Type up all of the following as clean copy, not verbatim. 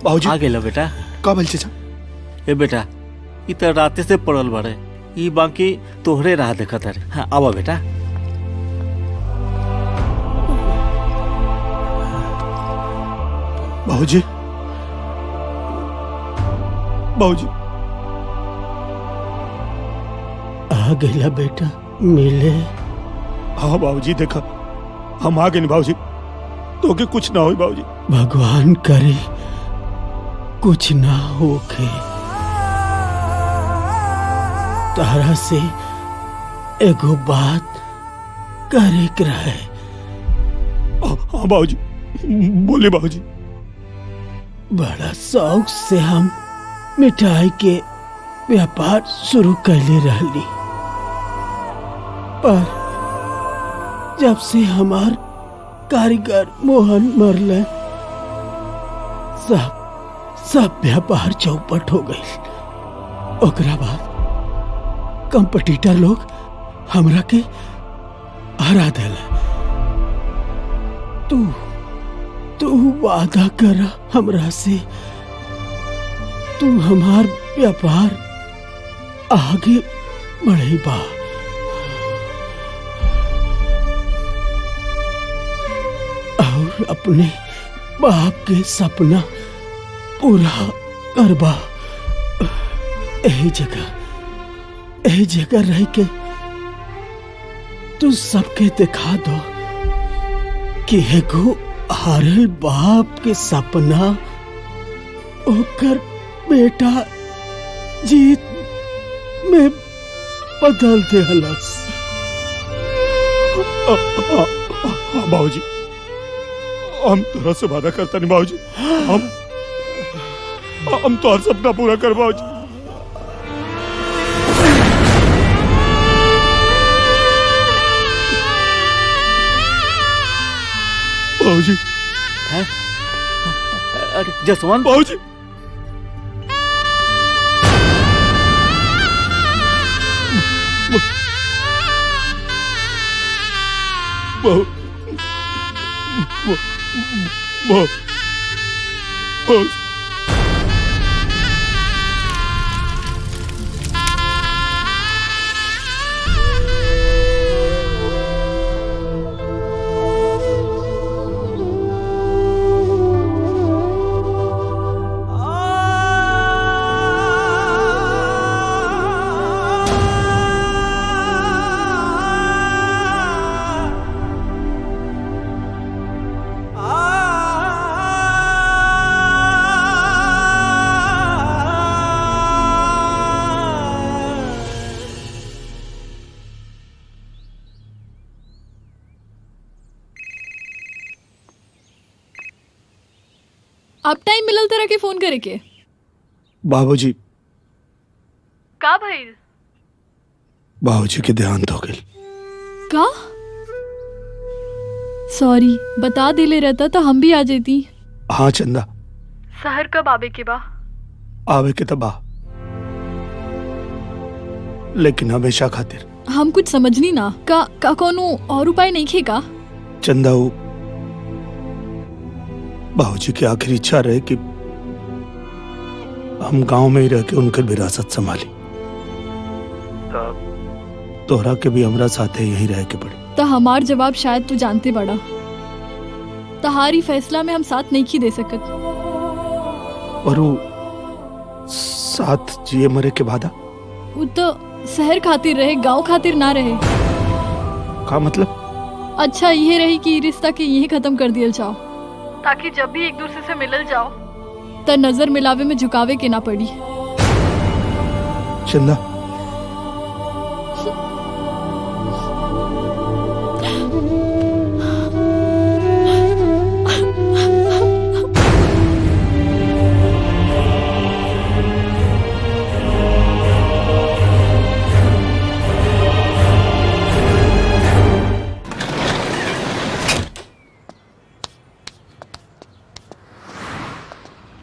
बाबूजी आ गेला बेटा। का भइल चाचा? ए बेटा इ त राते से पड़ल बाड़े, ई बाकी तोहरे राह देखत रे। हाँ आवा बेटा। बाबूजी बाबूजी आ गया बेटा मिले। हाँ बाबूजी देखा हम आ गए बाबूजी, तो के कुछ ना हो बाबूजी। भगवान करे कुछ ना होके। तारा से एगो बात करे के रहे। हाँ बाबूजी बोले बाबूजी। बड़ा शौक से हम मिठाई के व्यापार शुरू कैले रहली, पर जब से हमार कारीगर मोहन मरले सब व्यापार चौपट हो गई। ओकरा बाद कंपटीटर लोग हमरा के हरा देले। तू वादा कर हमरा से, तू हमार व्यापार आगे बढ़े बा। और अपने बाप के सपना पूरा करबा। यही जगह रह के तू सबके दिखा दो कि एगो हारल बाप के सपना ओकर बेटा जीत में बदल दे हलस। बाबूजी हम तोरा से वादा करता नहीं बाबूजी, हम तो हर सपना पूरा कर बाबूजी। बाबूजी है? अरे जसवंत बाबूजी अब टाइम मिलल तरह के फोन करे के। बाबूजी का भइल? बाबूजी के देहांत हो गई। का? सॉरी, बता देले रहता तो हम भी आ जाती। हाँ चंदा, शहर कब आवे के बा? आवे के तबा, लेकिन हमेशा खातिर। हम कुछ समझनी ना। का कोनो और उपाय नहीं खे का? चंदा वो बाबूजी की आखिरी इच्छा रहे कि हम गांव में ही रह के उनकर विरासत संभाली। तोहरा के भी हमरा साथे यही रह के पड़ी। तो हमार जवाब शायद तू जानते बड़ा। तहारी फैसला में हम साथ नहीं दे सकत। और वो साथ जिए मरे के वादा? वो तो शहर खातिर रहे, गांव खातिर ना रहे। का मतलब? अच्छा ये रही कि रिश्ता के यही खत्म कर दिया जाओ, ताकि जब भी एक दूसरे से मिलल जाओ तो नजर मिलावे में झुकावे के ना पड़ी। चंदा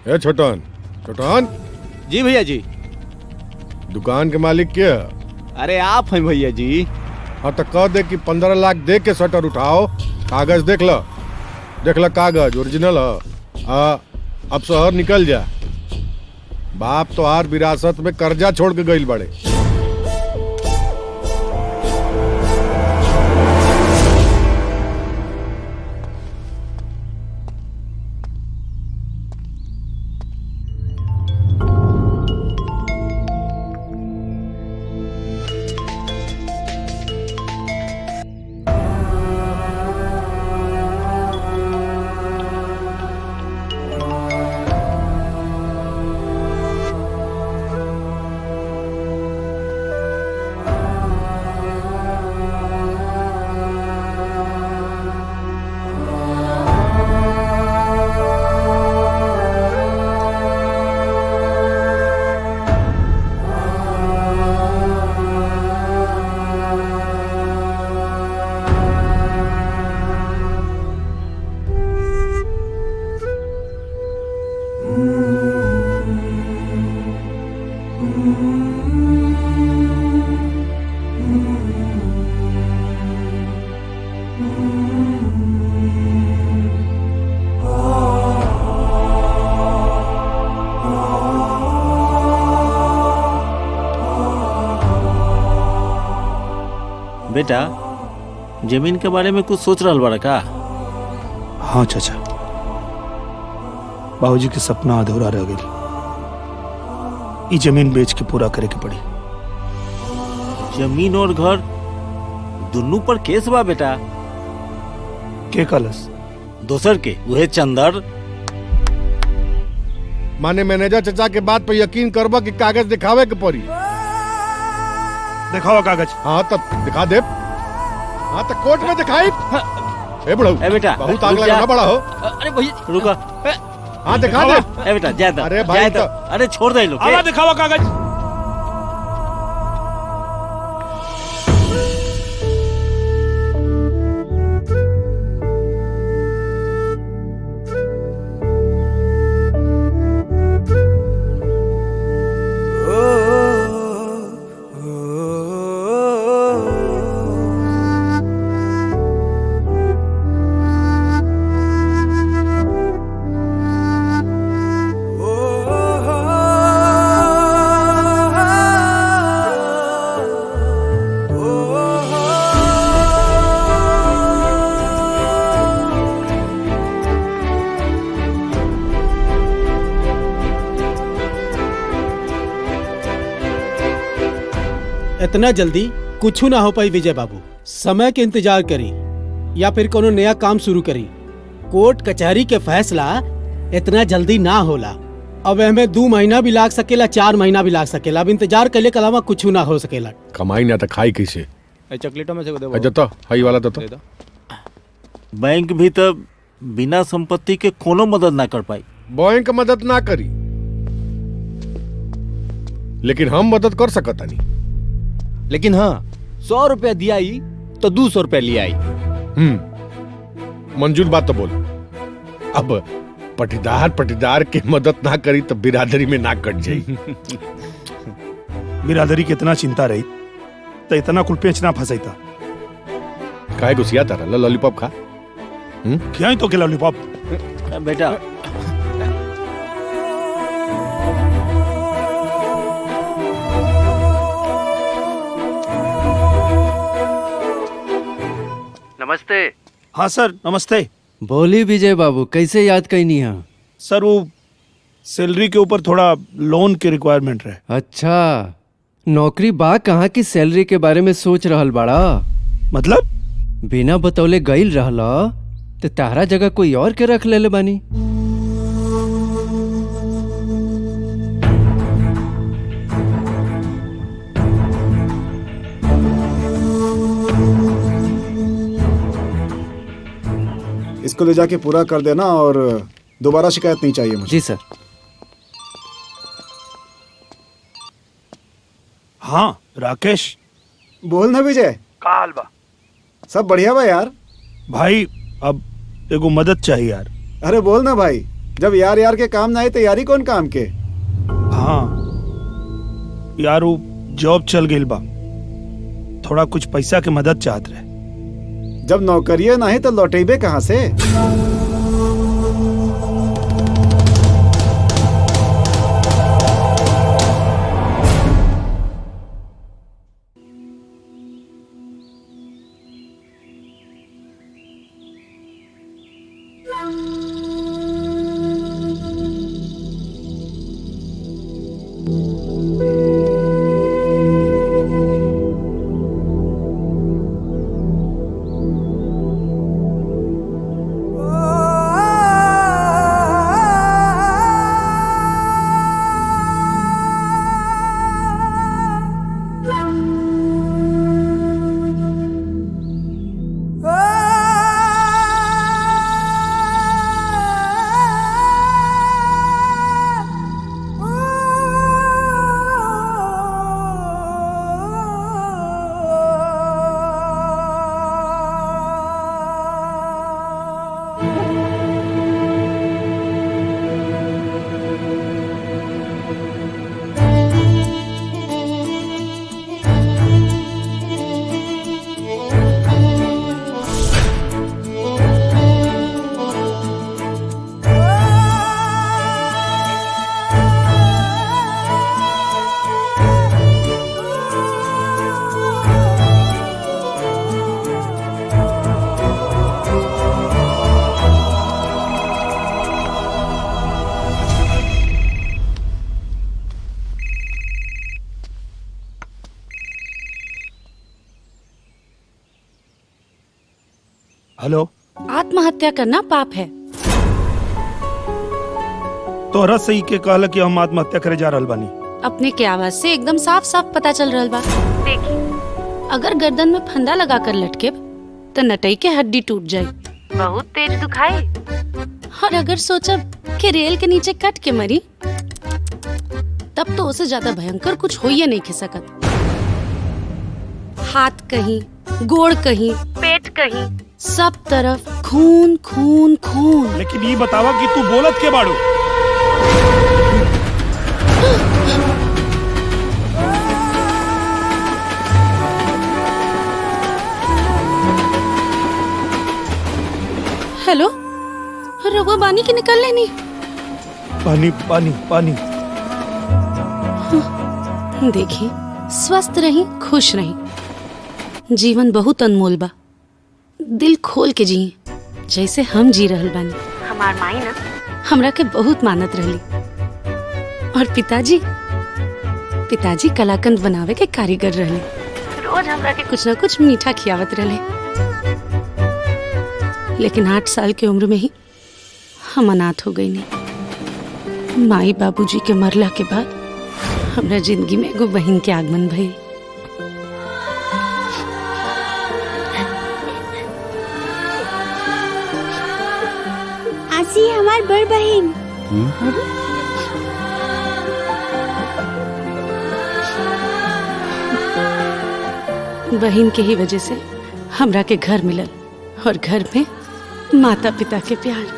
ए छोटन, छोटन। जी भैया जी। दुकान के मालिक क्या? अरे आप हैं भैया जी। हाँ तो कह दे कि 15 लाख दे के शटर उठाओ। कागज देख लो, कागज ओरिजिनल है। अब शहर निकल जा। बाप तो हार विरासत में कर्जा छोड़ के गइल बड़े। बेटा, जमीन के बारे में कुछ सोच रहल बाड़ा का? हाँ चाचा, बाबूजी के सपना अधूरा रह गई। ई जमीन बेच के पूरा करे के पड़ी। जमीन और घर दोनों पर केस बा बेटा। के कलस? दोसर के वह चंदर। माने मैनेजर चचा के बात पे यकीन करबा कि कागज दिखावे के पड़ी। दिखाओ कागज। हाँ तब दिखा दे। हाँ तो कोर्ट में दिखाई। ए बड़ो, ए बेटा, बहुत आग रुक लगा जा। ना बड़ा हो। अरे भैया रुका। हाँ दिखा दे। ए बेटा जा दो, अरे भाई जा दो। तो- अरे छोड़ दे लोग। आला दिखाओ कागज। इतना जल्दी कुछ ना हो पाई विजय बाबू। समय के इंतजार करी या फिर कोनो नया काम शुरू करी। कोर्ट कचहरी के फैसला इतना जल्दी ना होला। अब हमें 2 महीना भी लाग सकेला, 4 महीना भी लाग सकेला। अब इंतजार करले के अलावा कुछ ना हो सकेला। कमाई ना तो खाई कैसे? चॉकलेटों में से दे अच्छा तो हाई वाला तो दे दो। बैंक भी तो बिना संपत्ति के कोनो मदद ना कर पाई। बैंक मदद ना करी, लेकिन हम मदद कर सकता नहीं। लेकिन हाँ, 100 रुपया दिया ही तो 200 रुपया लिया आई। मंजूर बात तो बोल। अब पटीदार के मदद ना करी तो बिरादरी में ना कट जाई। बिरादरी की इतना चिंता रही तो इतना कुल पेच ना फंसाईता। काहे गुस्सिया तारा? लॉलीपॉप खा। क्या ही तो के लॉलीपॉप। बेटा नमस्ते। हाँ सर नमस्ते। बोली विजय बाबू, कैसे याद कैनी है? सर वो सैलरी के ऊपर थोड़ा लोन की रिक्वायरमेंट रहे। अच्छा, नौकरी बा कहाँ की सैलरी के बारे में सोच रहल बाड़ा? मतलब? बिना बतौले गईल रहला तो तारा जगह कोई और के रख लेले बानी। इसको ले जाके पूरा कर देना और दोबारा शिकायत नहीं चाहिए मुझे। जी सर। हाँ राकेश। बोल ना विजय। का हाल बा? सब बढ़िया बा यार। भाई अब एगो मदद चाहिए यार। अरे बोल ना भाई, जब यार यार के काम ना आए तो यारी कौन काम के? हाँ यार वो जॉब चल गई बा, थोड़ा कुछ पैसा के मदद चाहत रहे। जब नौकरिये ना है तो लौटेबे कहाँ से? हेलो। आत्महत्या करना पाप है। तोहरा सही के कहला कि हम आत्महत्या करे जा रहल बानी। अपने के आवाज से एकदम साफ साफ पता चल रहा बा। देखिए, अगर गर्दन में फंदा लगा कर लटके तो नटई के हड्डी टूट जाये, बहुत तेज दुखाई। और अगर सोचब कि रेल के नीचे कट के मरी तब तो उसे ज्यादा भयंकर कुछ हो ही नहीं खे सकत। हाथ कहीं, गोड़ कहीं, पेट कहीं, सब तरफ खून खून खून। लेकिन ये बतावा कि तू बोलत के बाड़ू? हेलो, रवा बानी की निकल लेनी। पानी पानी पानी। देखिए, स्वस्थ रही, खुश रही। जीवन बहुत अनमोल बा। दिल खोल के जी, जैसे हम जी रहल बानी। हमार माई ना हमरा के बहुत मानत रहली। और पिताजी कलाकंद बनावे के कारीगर रहले। रोज हमरा के कुछ न कुछ मीठा खियावत रहले। लेकिन 8 साल की उम्र में ही हम अनाथ हो गई नहीं। माई बाबूजी के मरला के बाद हमरा जिंदगी में एगो बहन के आगमन भई। आसी हमार बड़ बहन। बहन के ही वजह से हमरा के घर मिलल, और घर में माता पिता के प्यार।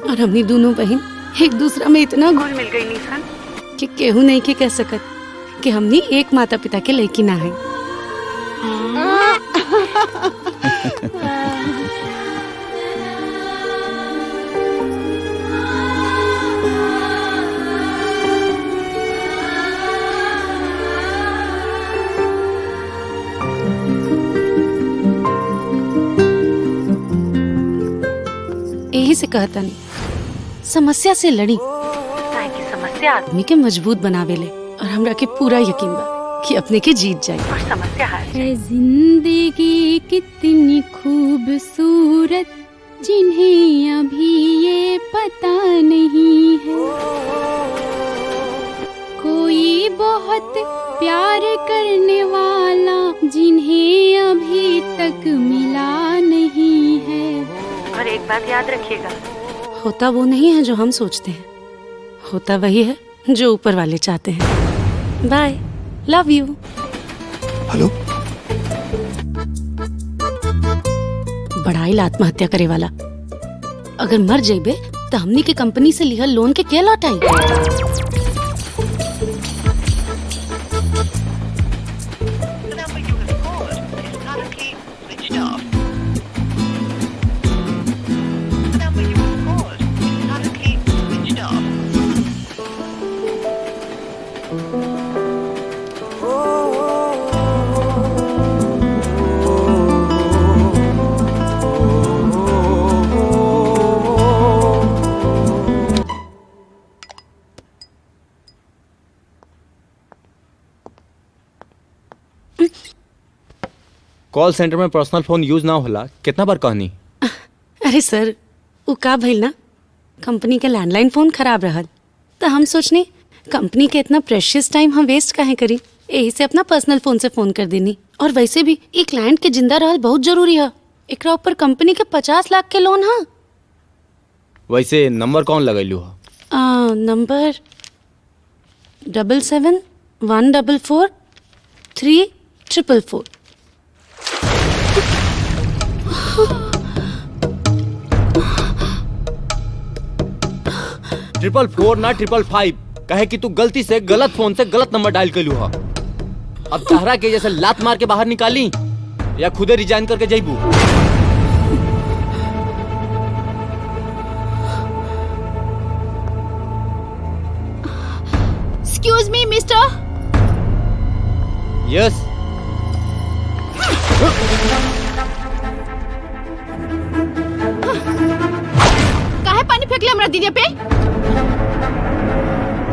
और हमनी दोनों बहन एक दूसरा में इतना घुल मिल गई निसन कि केहू नहीं के कह सकत कि हमनी एक माता पिता के लड़की ना है। यही से कहता नहीं, समस्या से लड़ी, ताकि समस्या आदमी के मजबूत बनावेले। और हमरा के पूरा यकीन बा कि अपने के जीत जाए और समस्या हार जाए। जिंदगी कितनी खूबसूरत, जिन्हें अभी ये पता नहीं है। कोई बहुत प्यार करने वाला, जिन्हें अभी तक मिला नहीं है। और एक बात याद रखिएगा, होता वो नहीं है जो हम सोचते हैं, होता वही है जो ऊपर वाले चाहते हैं। Bye, love you. हेलो। बड़ाई आत्महत्या करे वाला, अगर मर जाइबे तो हमनी के कंपनी से लिहल लोन के लौटाई। कॉल सेंटर में पर्सनल फोन यूज ना होला, कितना बार कहनी। अरे सर, उ का भइल ना, कंपनी के लैंडलाइन फोन खराब रहल, तो हम सोचनी कंपनी के इतना प्रेशियस टाइम हम वेस्ट काहे करी, यही से अपना पर्सनल फोन से फोन कर देनी। और वैसे भी एक क्लाइंट के जिंदा रहल बहुत जरूरी है, एकरा ऊपर कंपनी के 50 लाख के लोन है। वैसे नंबर कौन लगैलू है? नंबर 77144344। ट्रिपल 4 ना 555, कहे कि तू गलती से गलत फोन से गलत नंबर डायल कैलू है। अब तहरा के जैसे लात मार के बाहर निकाली या खुदे रिजाइन करके जाइबू? Excuse me mister. यस। काहे पानी फेंकले हमरा दीदी पे?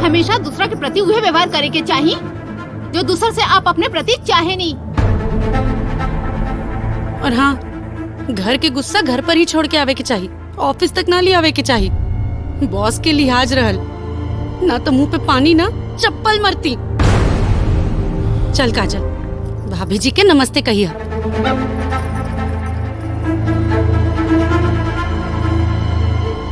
हमेशा दूसरा के प्रति उहे व्यवहार करे के चाहिए जो दूसर से आप अपने प्रति चाहे नहीं। और हाँ, घर के गुस्सा घर पर ही छोड़ के आवे के चाहिए, ऑफिस तक ना ले आवे के चाहिए। बॉस के लिहाज रहल ना तो मुंह पे पानी ना चप्पल मरती। चल काजल, भाभी जी के नमस्ते कहिया।